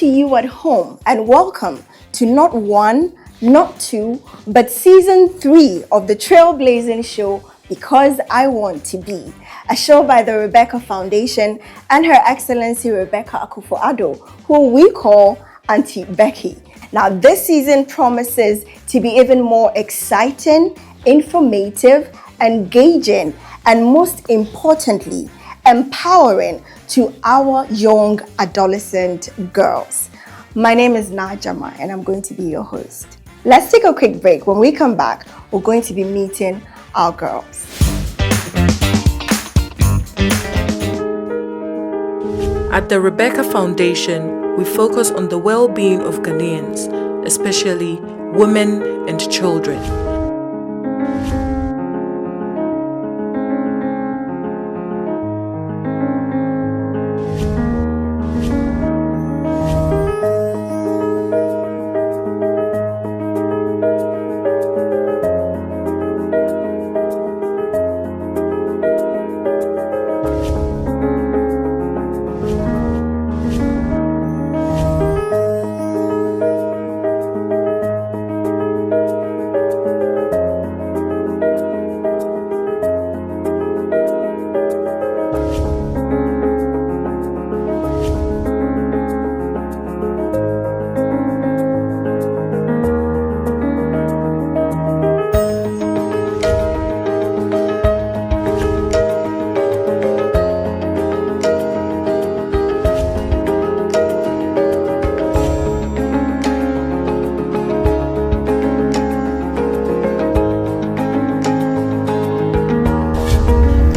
to you at home and welcome to not one, not two, but season 3 of the Trailblazing show, Because I Want to Be, a show by the Rebecca Foundation and Her Excellency Rebecca Akufo-Addo, who we call Auntie Becky. Now, this season promises to be even more exciting, informative, engaging, and most importantly, empowering to our young adolescent girls. My name is Najama and I'm going to be your host. Let's take a quick break. When we come back, we're going to be meeting our girls. At the Rebecca Foundation, we focus on the well-being of Ghanaians, especially women and children.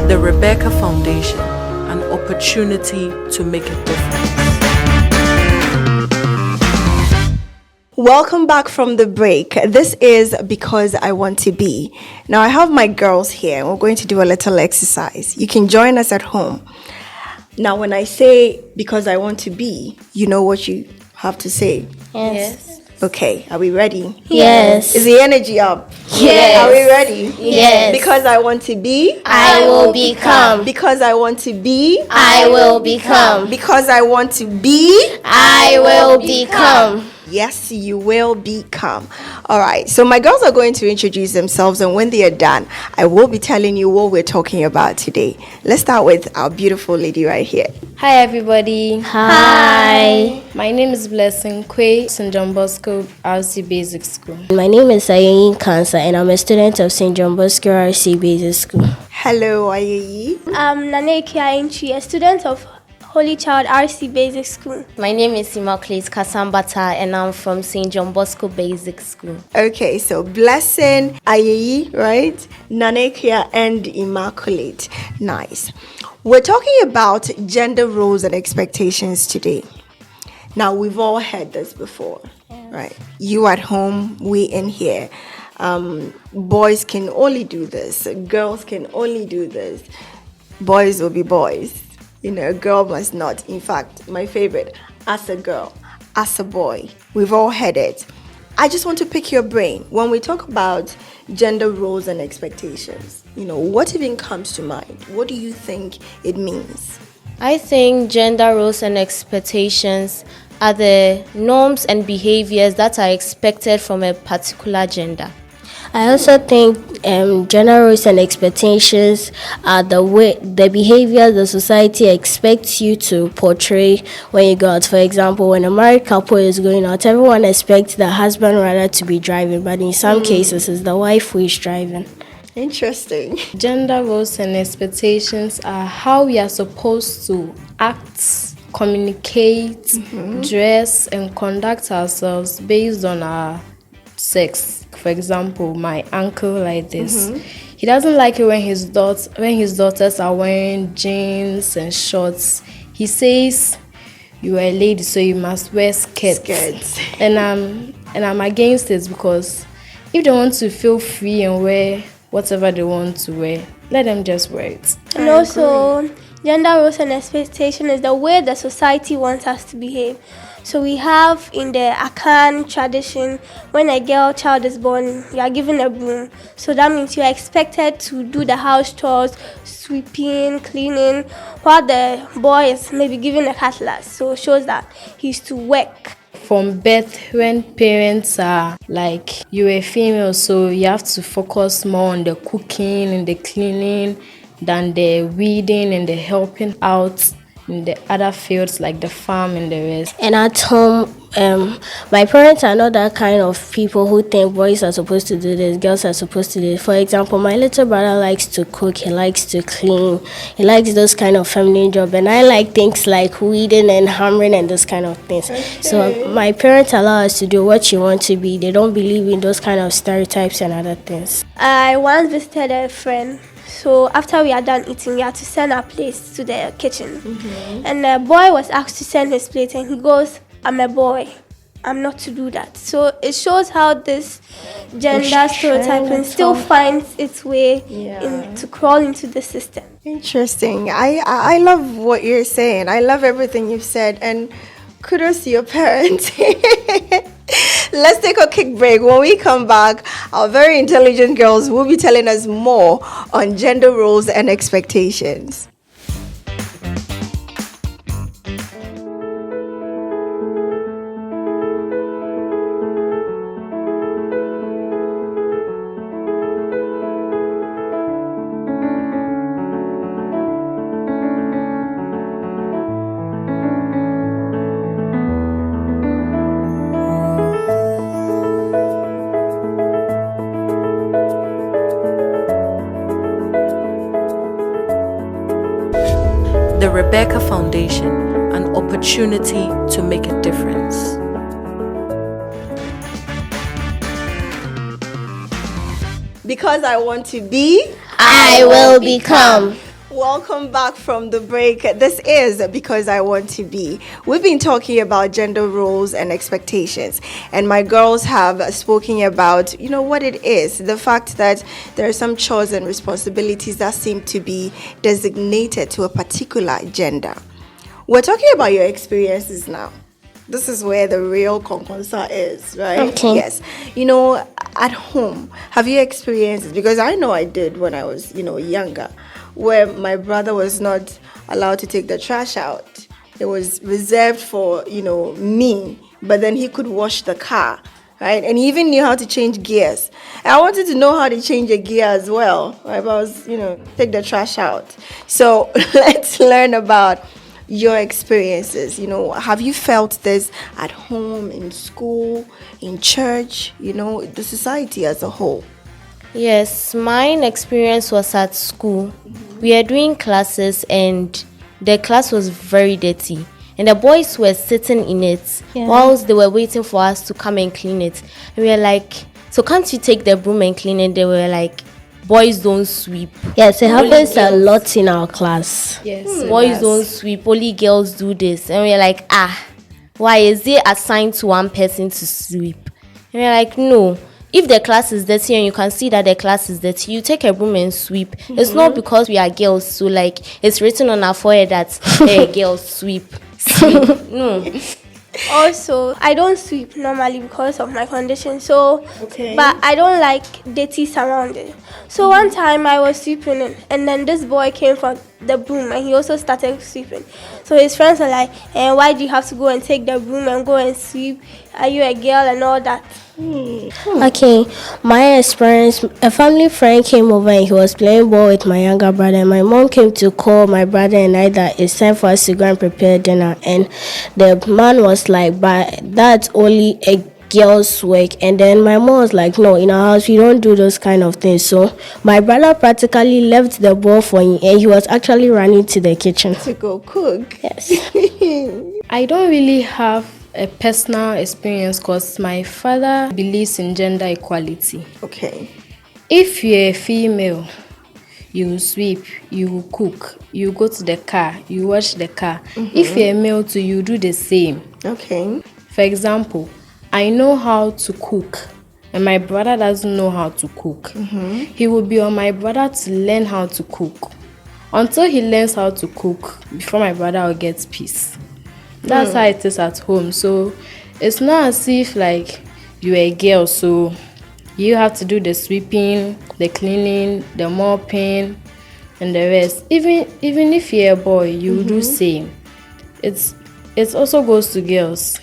The Rebecca Foundation, an opportunity to make a difference. Welcome back from the break. This is Because I Want to Be. Now, I have my girls here and we're going to do a little exercise. You can join us at home. Now, when I say Because I Want to Be, you know what you have to say. Yes. Okay, are we ready? Yes. Is the energy up? Yes. Are we ready? Yes. Because I want to be, I will become. because I want to be, I will become. because I want to be, I will become. yes, you will become. All right, so my girls are going to introduce themselves, and when they are done, I will be telling you what we're talking about today. Let's start with our beautiful lady right here. Hi everybody. Hi. My name is Blessing Quay, St. John Bosco RC Basic School. My name is Ayeyin Kansa and I'm a student of St. John Bosco RC Basic School. Hello, Ayeyi. I'm Nane Kiainchi, a student of Holy Child RC Basic School. My name is Immaculate Kasambata and I'm from St. John Bosco Basic School. Okay, so Blessing, Ayeyi, right? Nanekia and Immaculate. Nice. We're talking about gender roles and expectations today. Now, we've all heard this before, right? You at home, we in here. Boys can only do this. Girls can only do this. Boys will be boys. You know, a girl must not. In fact, my favorite, as a girl, as a boy. We've all heard it. I just want to pick your brain. When we talk about gender roles and expectations, you know, what even comes to mind? What do you think it means? I think gender roles and expectations are the norms and behaviors that are expected from a particular gender. I also think gender roles and expectations are the behavior the society expects you to portray when you go out. For example, when a married couple is going out, everyone expects the husband rather to be driving, but in some cases it's the wife who is driving. Interesting. Gender roles and expectations are how we are supposed to act, communicate, dress, and conduct ourselves based on our sex. For example, my uncle like this. He doesn't like it when his daughters are wearing jeans and shorts. He says, "You are a lady, so you must wear skirts." And I'm against it because if they want to feel free and wear whatever they want to wear, let them just wear it. And also, gender roles and expectation is the way the society wants us to behave. So we have in the Akan tradition, when a girl child is born, you are given a broom. So that means you are expected to do the house chores, sweeping, cleaning, while the boy is maybe given a cutlass. So it shows that he's to work. From birth, when parents are like, you're a female, so you have to focus more on the cooking and the cleaning than the weeding and the helping out in the other fields like the farm and the rest. And at home, my parents are not that kind of people who think boys are supposed to do this, girls are supposed to do this. For example, my little brother likes to cook, he likes to clean, he likes those kind of feminine jobs, and I like things like weeding and hammering and those kind of things. Okay. So my parents allow us to do what you want to be. They don't believe in those kind of stereotypes and other things. I once visited a friend. So after we are done eating, we had to send our plates to the kitchen. And the boy was asked to send his plate, and he goes, "I'm a boy. I'm not to do that." So it shows how this gender stereotyping still finds its way to crawl into the system. Interesting. I love what you're saying. I love everything you've said, and kudos to your parents. Let's take a quick break. When we come back, our very intelligent girls will be telling us more on gender roles and expectations. The Rebecca Foundation, an opportunity to make a difference. Because I want to be, I will become. Welcome back from the break. This is Because I Want to Be. We've been talking about gender roles and expectations, and my girls have spoken about, what it is, the fact that there are some chores and responsibilities that seem to be designated to a particular gender. We're talking about your experiences now. This is where the real conconsa is, right? Okay. Yes. At home, have you experienced it? Because I know I did when I was, younger, where my brother was not allowed to take the trash out. It was reserved for, me, but then he could wash the car, right? And he even knew how to change gears. And I wanted to know how to change a gear as well, right? But I was, take the trash out. So let's learn about your experiences. Have you felt this at home, in school, in church, the society as a whole? Yes, mine experience was at school. We are doing classes and the class was very dirty. And the boys were sitting in it whilst they were waiting for us to come and clean it. And we were like, "So can't you take the broom and clean it?" They were like, "Boys don't sweep." Yes, it happens a lot in our class. Yes, Boys don't sweep, only girls do this. And we're like, why is it assigned to one person to sweep? And we're like, no. If the class is dirty and you can see that the class is dirty, you take a broom and sweep. It's not because we are girls, so it's written on our forehead that girls sweep. No. Also, I don't sweep normally because of my condition. So, but I don't like dirty surroundings. So one time I was sweeping and then this boy came from the broom and he also started sweeping. So his friends were like, "Why do you have to go and take the broom and go and sweep? Are you a girl?" and all that. Okay, my experience, a family friend came over and he was playing ball with my younger brother, and my mom came to call my brother and I that it's time for us to go and prepare dinner, and the man was like, "But that's only a girl's work." And then my mom was like, "No, in our house we don't do those kind of things." So my brother practically left the ball for him and he was actually running to the kitchen to go cook. Yes. I don't really have a personal experience because my father believes in gender equality. Okay. If you're a female, you sweep, you cook, you go to the car, you wash the car. If you're a male too, you do the same. Okay. For example, I know how to cook and my brother doesn't know how to cook. He will be on my brother to learn how to cook. Until he learns how to cook, before my brother will get peace. That's how it is at home. So it's not as if like you're a girl, so you have to do the sweeping, the cleaning, the mopping, and the rest. Even if you're a boy, you do same. It also goes to girls.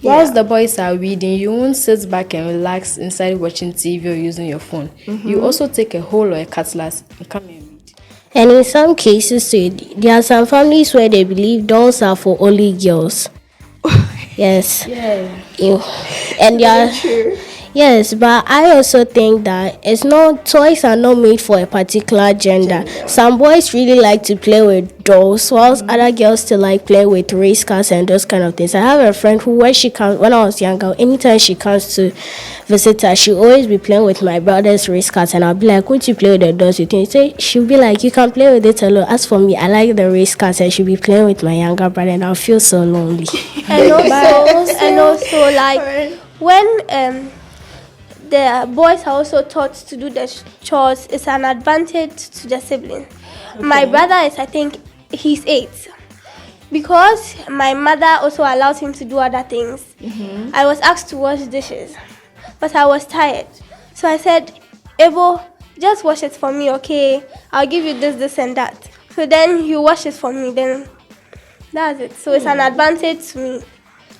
Whilst the boys are reading, you won't sit back and relax inside watching TV or using your phone. You also take a hoe or a cutlass and come and read. And in some cases, too, there are some families where they believe dolls are for only girls. Yes. Yeah. And there are, yes, but I also think that toys are not made for a particular gender. Some boys really like to play with dolls, whilst other girls still like playing with race cars and those kind of things. I have a friend who, when I was younger, anytime she comes to visit her, she'll always be playing with my brother's race cars, and I'll be like, would you play with the dolls? You think? She'll be like, you can play with it alone. As for me, I like the race cars, and she'll be playing with my younger brother, and I'll feel so lonely. And also like when the boys are also taught to do the chores, it's an advantage to the siblings. My brother is, I think, he's 8. Because my mother also allows him to do other things. I was asked to wash dishes, but I was tired. So I said, Ebo, just wash it for me, okay? I'll give you this and that. So then he washes for me, then that's it. So it's an advantage to me.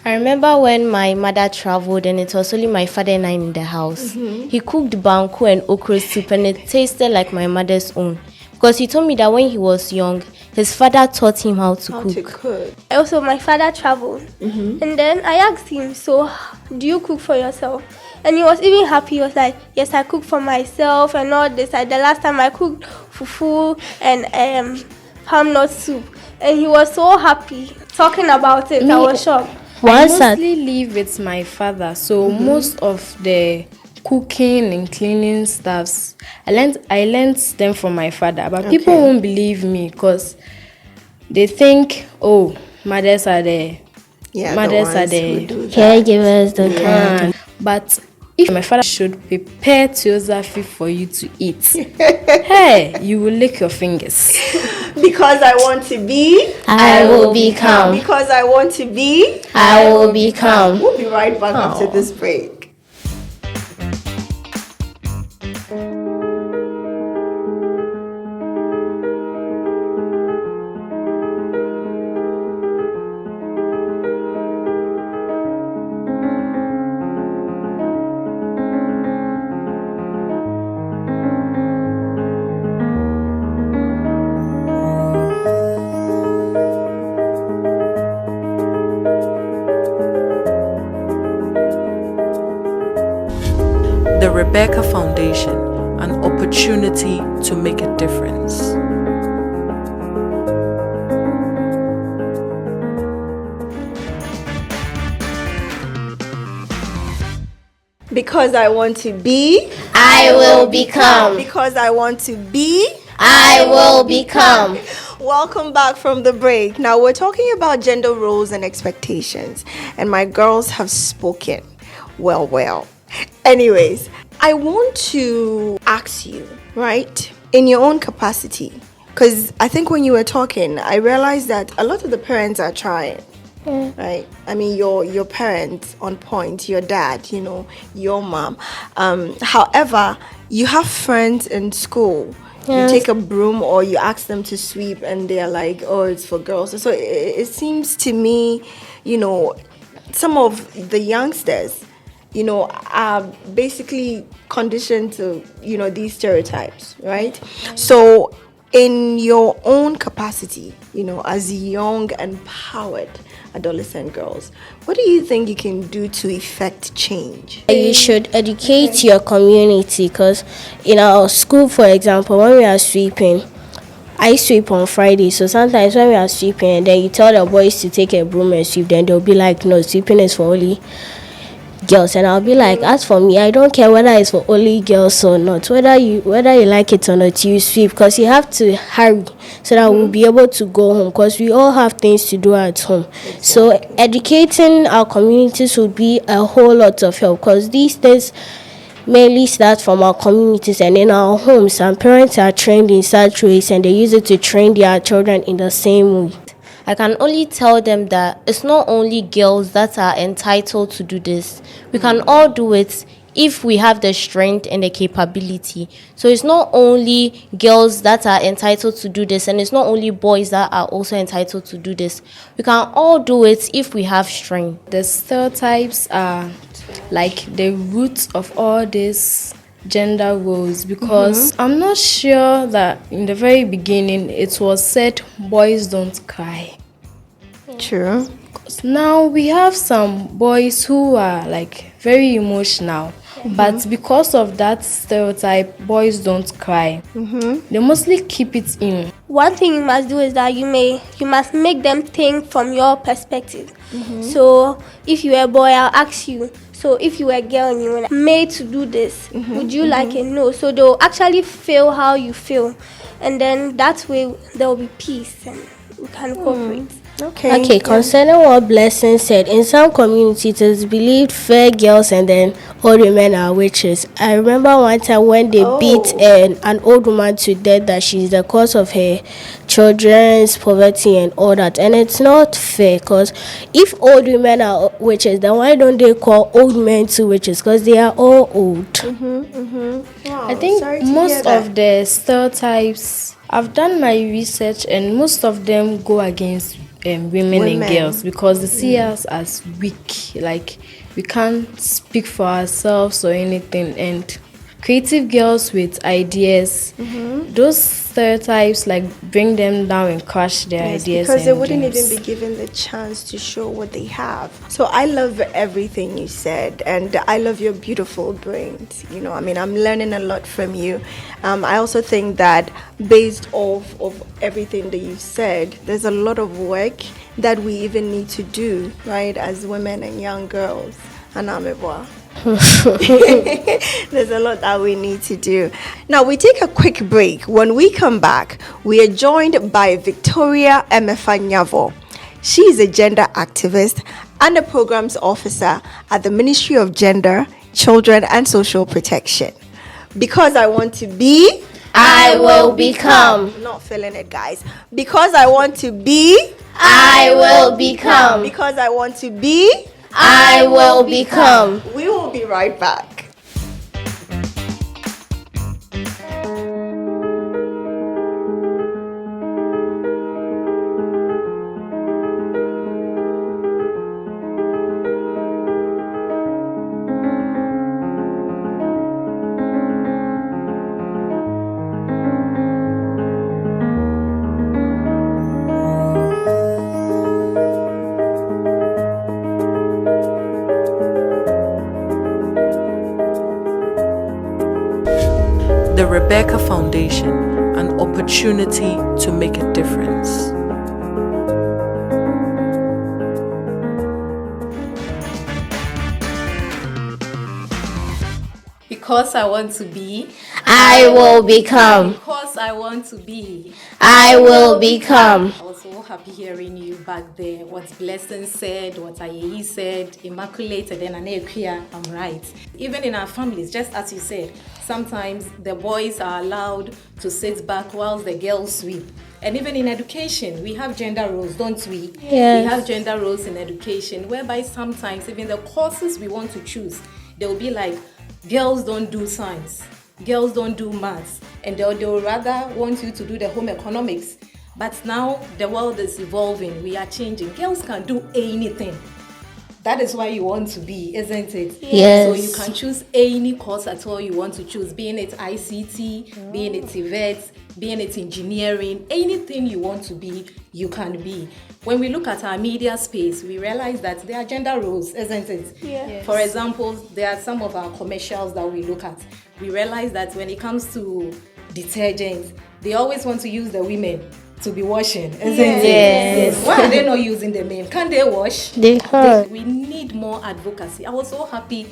I remember when my mother traveled and it was only my father and I in the house. He cooked banku and okra soup and it tasted like my mother's own. Because he told me that when he was young, his father taught him how to cook. Also, my father traveled. And then I asked him, so do you cook for yourself? And he was even happy. He was like, yes, I cook for myself and all this. Like the last time I cooked fufu and palm nut soup. And he was so happy talking about it. I was shocked. I mostly live with my father, so most of the cooking and cleaning stuffs, I learned them from my father. But people won't believe me because they think, oh, mothers are the caregivers. But if my father should prepare Teozafi for you to eat, hey, you will lick your fingers. Because I want to be, I will become. Because I want to be, I will become. We'll be right back after this break. The Rebecca Foundation, an opportunity to make a difference. Because I want to be, I will become. because I want to be, I will become. Welcome back from the break. Now we're talking about gender roles and expectations, and my girls have spoken. Well. Anyways, I want to ask you, right, in your own capacity, because I think when you were talking, I realized that a lot of the parents are trying, right? I mean, your parents on point, your dad, your mom. However, you have friends in school. You take a broom or you ask them to sweep and they're like, oh, it's for girls. So it seems to me, some of the youngsters, are basically conditioned to, these stereotypes, right? So in your own capacity, as young, empowered adolescent girls, what do you think you can do to effect change? You should educate your community, because in our school, for example, when we are sweeping, I sweep on Friday, so sometimes when we are sweeping and then you tell the boys to take a broom and sweep, then they'll be like, no, sweeping is for only girls. And I'll be like, as for me, I don't care whether it's for only girls or not, whether you like it or not, you sweep, because you have to hurry so that we'll be able to go home, because we all have things to do at home. So educating our communities would be a whole lot of help, because these things mainly start from our communities and in our homes, and parents are trained in such ways and they use it to train their children in the same way. I can only tell them that it's not only girls that are entitled to do this. We can all do it if we have the strength and the capability. So it's not only girls that are entitled to do this, and it's not only boys that are also entitled to do this. We can all do it if we have strength. The stereotypes are like the root of all this gender roles, because I'm not sure that in the very beginning it was said boys don't cry. True. Now we have some boys who are like very emotional, but because of that stereotype, boys don't cry. They mostly keep it in. One thing you must do is that you must make them think from your perspective. So if you were a boy, I'll ask you, so if you were a girl and you were made to do this, would you like it? No. So they'll actually feel how you feel, and then that way there will be peace and we can cooperate. Okay, concerning what Blessing said, in some communities it is believed fair girls and then old women are witches. I remember one time when they beat an old woman to death, that she's the cause of her children's poverty and all that. And it's not fair, because if old women are witches, then why don't they call old men too witches? Because they are all old. I think most of the stereotypes, I've done my research, and most of them go against women and girls, because they see us as weak, like we can't speak for ourselves or anything. And creative girls with ideas, those stereotypes like bring them down and crush their ideas, because they and wouldn't dreams. even be given the chance to show what they have. So I love everything you said, and I love your beautiful brains. I'm learning a lot from you. I also think that based off of everything that you said, there's a lot of work that we even need to do, right, as women and young girls. And there's a lot that we need to do. Now we take a quick break. When we come back, we are joined by Victoria Emefa Nyavo. She is a gender activist and a programs officer at the Ministry of Gender, Children and Social Protection. Because I want to be, I will become. Not feeling it, guys. Because I want to be, I will become. Because I want to be, I will become. We will be right back. The Rebecca Foundation, an opportunity to make a difference. Because I want to be, I will become. because I want to be. I will become. I was so happy hearing you back there. What Blessing said, what Ayeyi said, Immaculate, and then Anekia, I'm right. Even in our families, just as you said, sometimes the boys are allowed to sit back whilst the girls sweep. And even in education, we have gender roles, don't we? Yes. We have gender roles in education, whereby sometimes even the courses we want to choose, they'll be like, girls don't do science, girls don't do maths, and they'll rather want you to do the home economics. But now the world is evolving, we are changing. Girls can do anything. That is why you want to be, isn't it? Yes. So you can choose any course at all you want to choose, being it ICT, being it TVET, being it engineering, anything you want to be, you can be. When we look at our media space, we realize that there are gender roles, isn't it? Yes. For example, there are some of our commercials that we look at. We realize that when it comes to detergents, they always want to use the women to be washing, isn't it? Yes. Why are they not using the men? Can't they wash? They can. We need more advocacy. I was so happy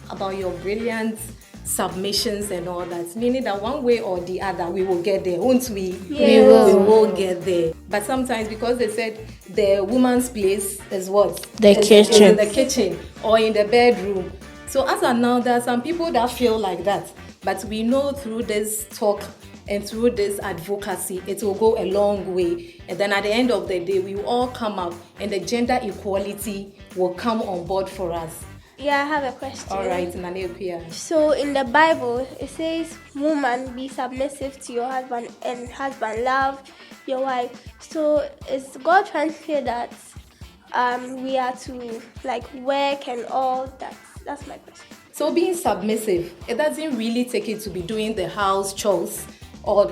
about your brilliant submissions and all that, meaning that one way or the other we will get there, won't we? We will. We will get there. But sometimes, because they said the woman's place is what? The Is kitchen. in the kitchen or in the bedroom. So as of now, there are some people that feel like that. But we know through this talk and through this advocacy, it will go a long way. And then at the end of the day, we will all come up and the gender equality will come on board for us. Yeah, I have a question. All right, Nanekuya. So in the Bible, it says, woman, be submissive to your husband, and husband, love your wife. So is God trying to say that we are to like work and all that? That's my question. So being submissive, it doesn't really take it to be doing the house chores or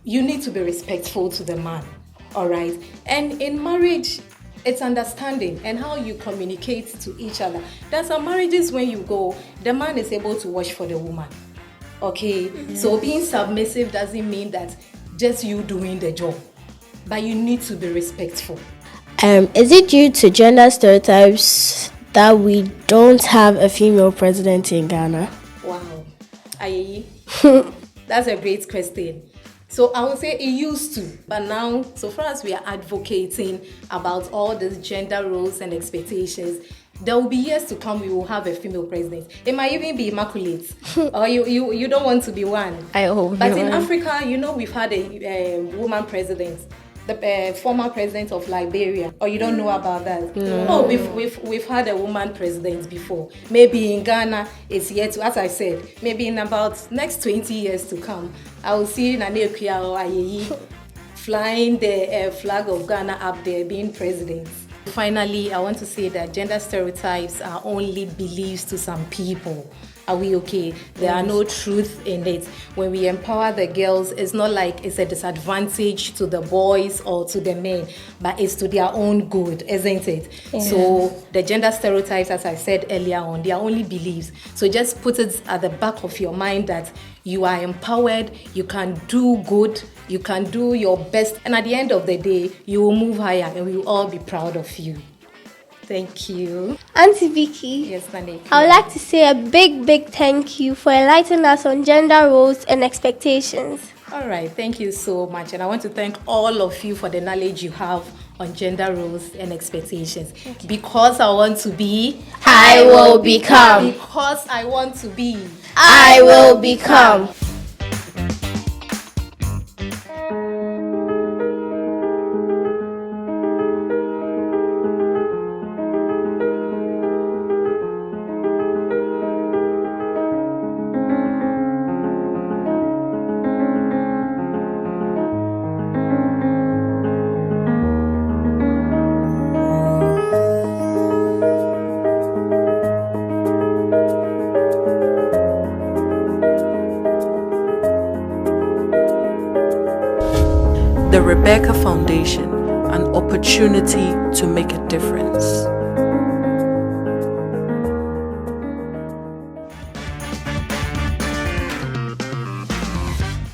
you need to be respectful to the man, all right? And in marriage, it's understanding and how you communicate to each other. There's some marriages when you go, the man is able to watch for the woman, okay? Mm-hmm. So being submissive doesn't mean that just you doing the job, but you need to be respectful. Is it due to gender stereotypes that we don't have a female president in Ghana? Wow. That's a great question. So I would say it used to, but now, so far as we are advocating about all these gender roles and expectations, there will be years to come we will have a female president. It might even be immaculate, or you don't want to be one. I hope. But in Africa, we've had a woman president. The former president of Liberia, or you don't know about that? No. Oh, we've had a woman president before. Maybe in Ghana, it's yet to, as I said, maybe in about next 20 years to come, I will see Nanekuya or Ayeyi flying the flag of Ghana up there, being president. Finally, I want to say that gender stereotypes are only beliefs to some people. Are we okay? There are no truth in it. When we empower the girls, it's not like it's a disadvantage to the boys or to the men, but it's to their own good, isn't it? Yeah. So the gender stereotypes, as I said earlier on, they are only beliefs. So just put it at the back of your mind that you are empowered, you can do good, you can do your best, and at the end of the day, you will move higher and we will all be proud of you. Thank you. Auntie Vicky. Yes, Nanekuya. I would like to say a big thank you for enlightening us on gender roles and expectations. All right, thank you so much. And I want to thank all of you for the knowledge you have on gender roles and expectations. Because I want to be, I will become. Because I want to be, I will become. The Rebecca Foundation, an opportunity to make a difference.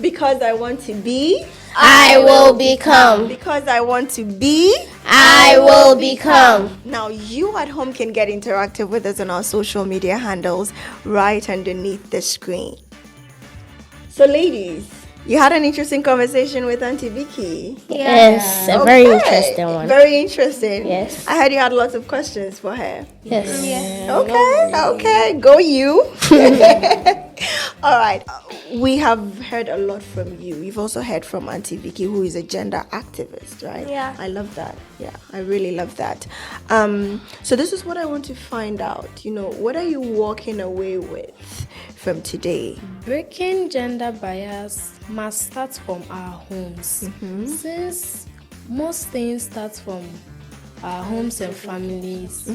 Because I want to be, I will become. because I want to be, I will become. Now you at home can get interactive with us on our social media handles right underneath the screen. So ladies, you had an interesting conversation with Auntie Vicky. Yes, a very interesting one. Very interesting. Yes. I heard you had lots of questions for her. Yes. Yeah. Okay, go you. All right, we have heard a lot from you. We've also heard from Auntie Vicky, who is a gender activist, right? Yeah. I love that. Yeah, I really love that. So this is what I want to find out. What are you walking away with from today? Breaking gender bias must start from our homes. Since most things start from our homes and families,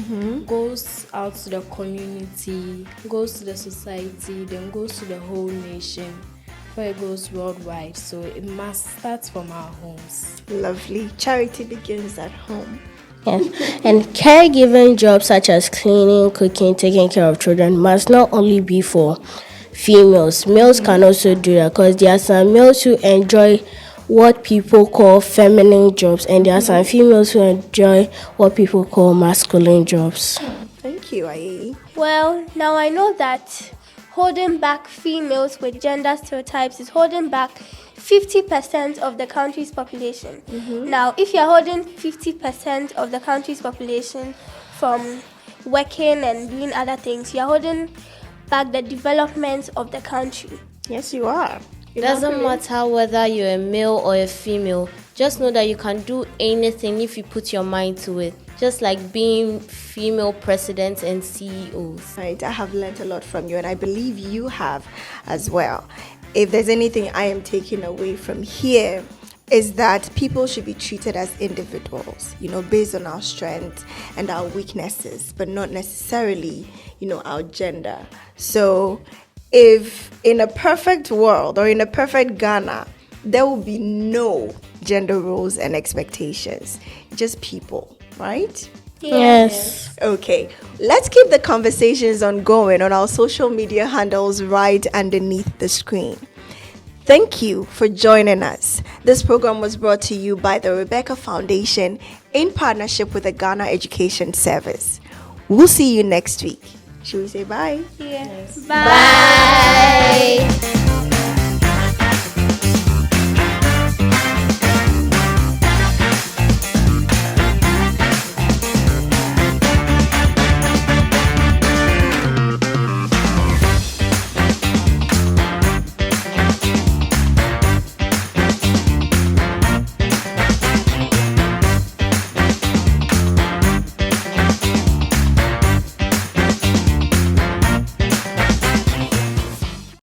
goes out to the community, goes to the society, then goes to the whole nation, before it goes worldwide. So it must start from our homes. Lovely. Charity begins at home. Yes. And caregiving jobs such as cleaning, cooking, taking care of children must not only be for females. Males can also do that, because there are some males who enjoy what people call feminine jobs, and there are some females who enjoy what people call masculine jobs. Thank you, Ayeyi. Well, now I know that holding back females with gender stereotypes is holding back 50% of the country's population. Now, if you're holding 50% of the country's population from working and doing other things, you're holding back the development of the country. Yes, you are. Doesn't matter whether you're a male or a female. Just know that you can do anything if you put your mind to it. Just like being female presidents and CEOs. Right, I have learned a lot from you, and I believe you have as well. If there's anything I am taking away from here, is that people should be treated as individuals, based on our strengths and our weaknesses, but not necessarily, our gender. So if in a perfect world or in a perfect Ghana, there will be no gender roles and expectations, just people, right? Yes. Okay, let's keep the conversations ongoing on our social media handles right underneath the screen. Thank you for joining us. This program was brought to you by the Rebecca Foundation in partnership with the Ghana Education Service. We'll see you next week. Should we say bye? Yes. Bye.